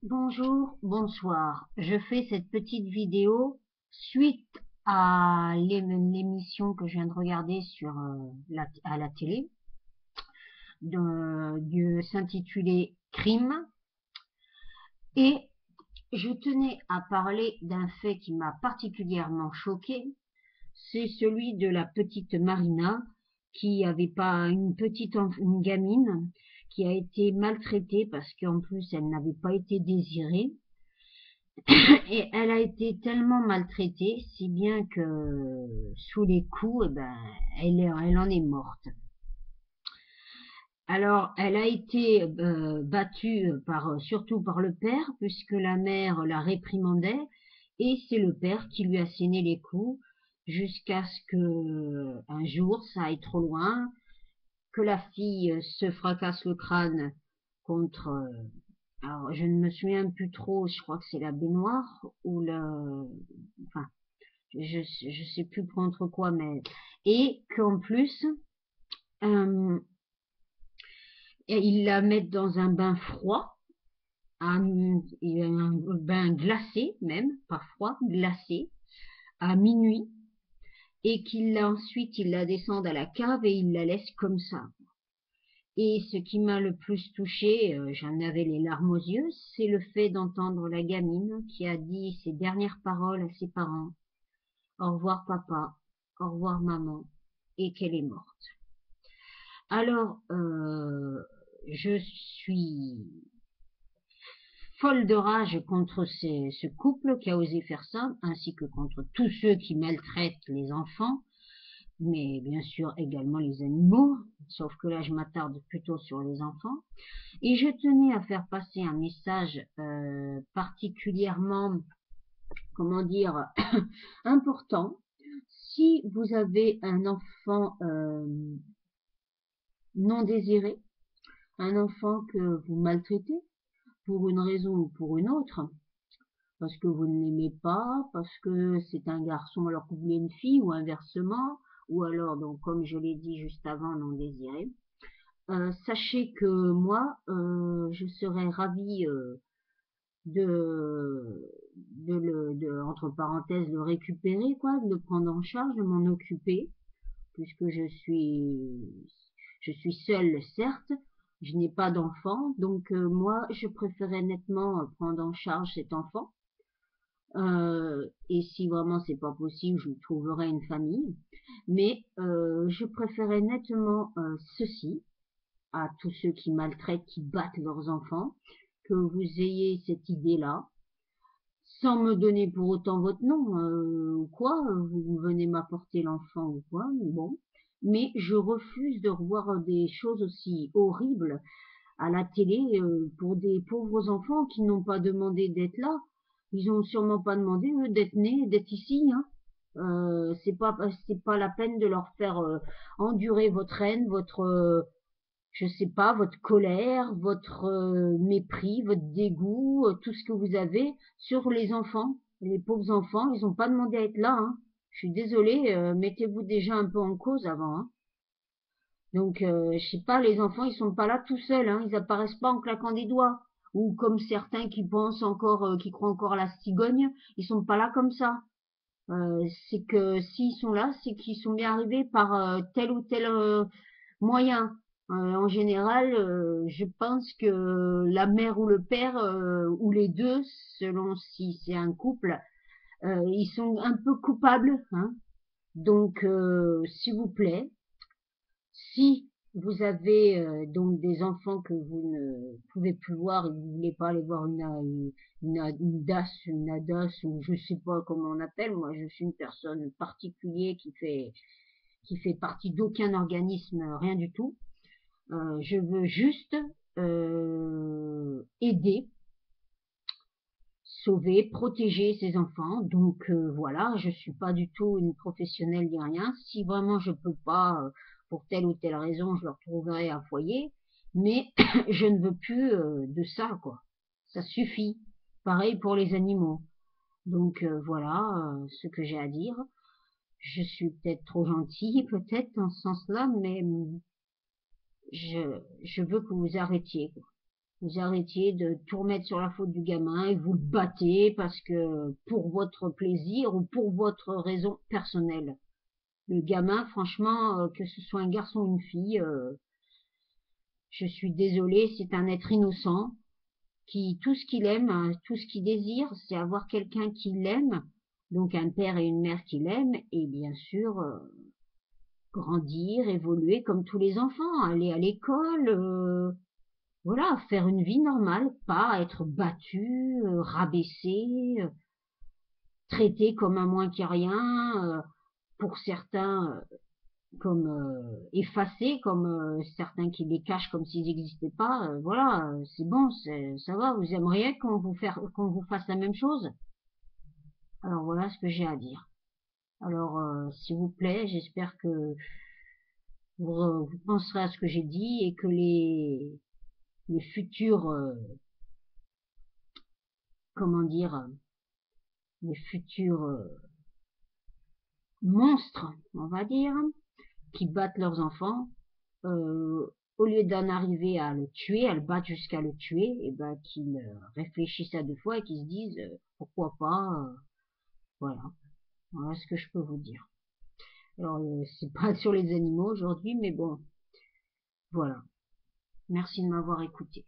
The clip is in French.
Bonjour, bonsoir. Je fais cette petite vidéo suite à l'émission que je viens de regarder sur à la télé, s'intitulait Crime. Et je tenais à parler d'un fait qui m'a particulièrement choqué. C'est celui de la petite Marina qui avait pas une gamine qui a été maltraitée parce qu'en plus elle n'avait pas été désirée. Et elle a été tellement maltraitée, si bien que sous les coups, eh ben, elle en est morte. Alors, elle a été battue surtout par le père, puisque la mère la réprimandait, et c'est le père qui lui a asséné les coups, jusqu'à ce que un jour, ça aille trop loin, que la fille se fracasse le crâne contre alors, je ne me souviens plus trop, je crois que c'est la baignoire ou enfin, je sais plus contre quoi, mais, et qu'en plus, euh, ils la mettent dans un bain froid, un bain glacé même, pas froid, glacé, à minuit, et ensuite ils la descendent à la cave et ils la laissent comme ça. Et ce qui m'a le plus touchée, j'en avais les larmes aux yeux, c'est le fait d'entendre la gamine qui a dit ses dernières paroles à ses parents. Au revoir papa, au revoir maman, et qu'elle est morte. Alors, je suis folle de rage contre ce couple qui a osé faire ça, ainsi que contre tous ceux qui maltraitent les enfants, mais bien sûr également les animaux, sauf que là je m'attarde plutôt sur les enfants. Et je tenais à faire passer un message particulièrement, comment dire, important. Si vous avez un enfant non désiré, un enfant que vous maltraitez pour une raison ou pour une autre, parce que vous ne l'aimez pas, parce que c'est un garçon alors que vous voulez une fille, ou inversement, ou alors, donc, comme je l'ai dit juste avant, non désiré, sachez que moi, je serais ravie entre parenthèses, le récupérer, quoi, de le prendre en charge, de m'en occuper, puisque je suis seule, certes, je n'ai pas d'enfant, donc moi, je préférais nettement prendre en charge cet enfant. Et si vraiment c'est pas possible, je trouverai une famille. Mais je préférais nettement ceci à tous ceux qui maltraitent, qui battent leurs enfants, que vous ayez cette idée-là, sans me donner pour autant votre nom ou quoi, vous venez m'apporter l'enfant ou quoi, bon. Mais je refuse de revoir des choses aussi horribles à la télé pour des pauvres enfants qui n'ont pas demandé d'être là. Ils ont sûrement pas demandé d'être nés, d'être ici. Hein. C'est pas la peine de leur faire endurer votre haine, votre je sais pas, votre colère, votre mépris, votre dégoût, tout ce que vous avez sur les enfants. Les pauvres enfants, ils n'ont pas demandé à être là. Hein. Je suis désolée, mettez-vous déjà un peu en cause avant. Hein. Donc, je sais pas, les enfants, ils sont pas là tout seuls. Hein. Ils apparaissent pas en claquant des doigts. Ou comme certains qui pensent encore, qui croient encore à la cigogne, ils sont pas là comme ça. C'est que s'ils sont là, c'est qu'ils sont bien arrivés par tel ou tel moyen. En général, je pense que la mère ou le père, ou les deux, selon si c'est un couple, ils sont un peu coupables. Hein. Donc, s'il vous plaît, si vous avez donc des enfants que vous ne pouvez plus voir et que vous voulez pas aller voir une DAS, une ADAS ou je sais pas comment on appelle, moi je suis une personne particulière qui fait partie d'aucun organisme, rien du tout. Je veux juste aider, sauver, protéger ces enfants. Donc voilà, je suis pas du tout une professionnelle ni rien. Si vraiment je peux pas, pour telle ou telle raison, je leur trouverai un foyer. Mais je ne veux plus de ça, quoi. Ça suffit. Pareil pour les animaux. Donc voilà ce que j'ai à dire. Je suis peut-être trop gentille, peut-être dans ce sens-là, mais je veux que vous arrêtiez, quoi. vous arrêtiez de tout remettre sur la faute du gamin et vous le battez parce que pour votre plaisir ou pour votre raison personnelle. Le gamin, franchement, que ce soit un garçon ou une fille, je suis désolée, c'est un être innocent qui, tout ce qu'il aime, tout ce qu'il désire, c'est avoir quelqu'un qui l'aime, donc un père et une mère qui l'aiment, et bien sûr, grandir, évoluer comme tous les enfants, aller à l'école, voilà, faire une vie normale, pas être battu, rabaissé, traité comme un moins que rien, pour certains comme effacés, comme certains qui les cachent comme s'ils n'existaient pas. Voilà, c'est bon, ça va. Vous aimeriez qu'on vous fasse la même chose? Alors voilà ce que j'ai à dire. Alors, s'il vous plaît, j'espère que vous penserez à ce que j'ai dit et que les futurs, comment dire, les futurs monstres, on va dire, qui battent leurs enfants, euh, au lieu d'en arriver à le tuer, à le battre jusqu'à le tuer, et ben qu'ils réfléchissent à deux fois et qu'ils se disent pourquoi pas, voilà. Voilà ce que je peux vous dire. Alors c'est pas sur les animaux aujourd'hui, mais bon, voilà. Merci de m'avoir écouté.